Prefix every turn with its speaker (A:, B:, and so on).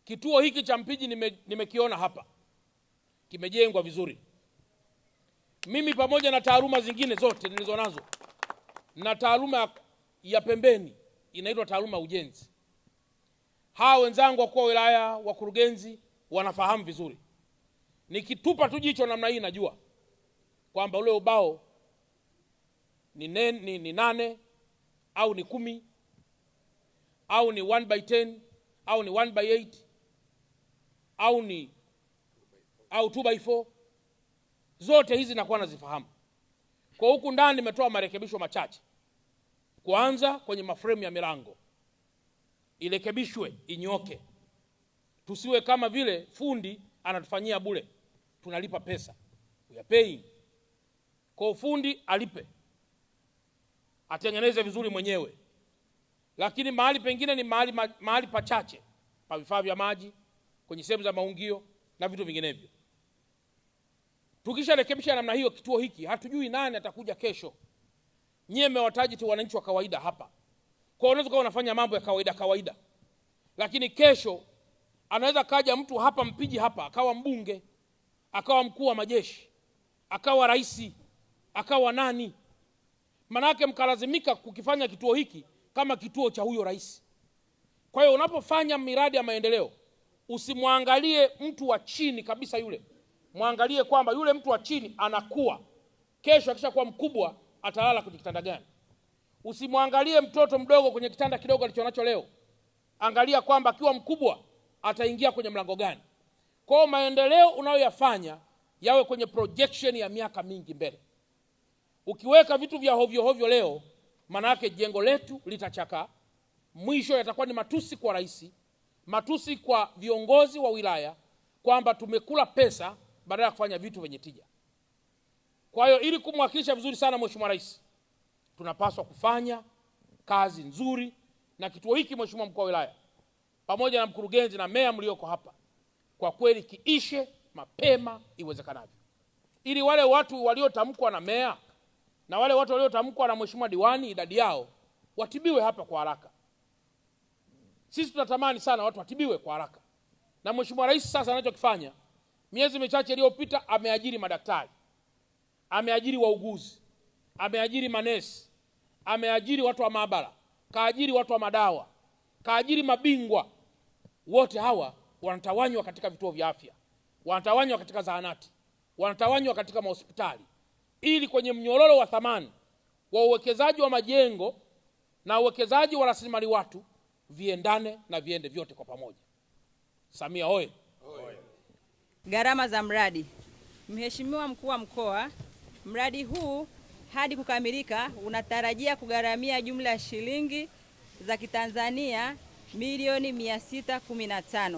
A: Kituo hiki cha Mpiji nimekiona hapa, kimejengwa vizuri. Mimi pamoja na taaluma zingine zote nilizonazo na taaluma ya pembeni inaitwa taaluma ya ujenzi. Hawa wenzangu wakuu wa wilaya, wakurugenzi wanafahamu vizuri. Nikitupa tu jicho namna hii najua kwamba ule ubao ni 8 au ni 10 au ni 1/10 au ni 1/8 au 2/4. Zote hizi nakuwa nazifahamu. Kwa huku ndani nimetoa marekebisho machache. Kwanza kwenye mafremu ya milango irekebishwe, inyoke. Tusiwe kama vile fundi anatufanyia bure, tunalipa pesa, we are paying. Kwa fundi alipe, atengeneze vizuri mwenyewe. Lakini mahali pengine ni mahali pachache pa vifaa vya maji, kwenye sehemu za maungio na vitu vinginevyo. Tukisha rekebisha namna hiyo kituo hiki, hatujui nani atakuja kesho. Nyie mmewataji tu wananchi wa kawaida hapa. Kwa unaweza kuwa unafanya mambo ya kawaida. Lakini kesho anaweza kaja mtu hapa Mpiji hapa akawa mbunge, akawa mkuu wa majeshi, akawa rais, akawa nani. Manake mkalazimika kukifanya kituo hiki kama kituo cha huyo rais. Kwa hiyo unapofanya miradi ya maendeleo, usimwangalie mtu wa chini kabisa yule. Muangalie kwamba yule mtu wa chini anakuwa. Kesho akishakuwa mkubwa atalala kwenye kitanda gani. Usimwangalie mtoto mdogo kwenye kitanda kidogo alichonacho leo. Angalia kwamba akiwa mkubwa ataingia kwenye mlango gani. Kwa hiyo maendeleo unayoyafanya yawe kwenye projection ya miaka mingi mbele. Ukiweka vitu vya hovyo leo, maana yake jengo letu litachaka. Mwisho yatakuwa ni matusi kwa rais, matusi kwa viongozi wa wilaya, kwamba tumekula pesa badala ya kufanya vitu vyenye tija. Kwa hiyo ili kumwakilisha vizuri sana Mheshimiwa Rais, tunapaswa kufanya kazi nzuri na kituo hiki. Mheshimiwa Mkuu wa Wilaya pamoja na mkurugenzi na meya mlioko hapa, kwa kweli kiishe mapema iwezekanavyo, ili wale watu waliotamkwa na meya na wale watu waliotamkwa na Mheshimiwa diwani idadi yao watibiwe hapa kwa haraka. Sisi tunatamani sana watu watibiwe kwa haraka. Na Mheshimiwa Rais sasa anachokifanya, miezi michache iliyopita ameajiri madaktari, ameajiri wauguzi, ameajiri manesi, ameajiri watu wa maabara, kaajiri watu wa madawa, kaajiri mabingwa. Wote hawa wanatawanywa katika vituo vya afya, wanatawanywa katika zahanati, wanatawanywa katika mahospitali, ili kwenye mnyororo wa thamani wa uwekezaji wa majengo na uwekezaji wa rasilimali watu viendane na viende vyote kwa pamoja. Samia hoye!
B: Gharama za mradi. Mheshimiwa Mkuu wa Mkoa, mradi huu hadi kukamilika unatarajia kugharamia jumla ya shilingi za Kitanzania milioni 615.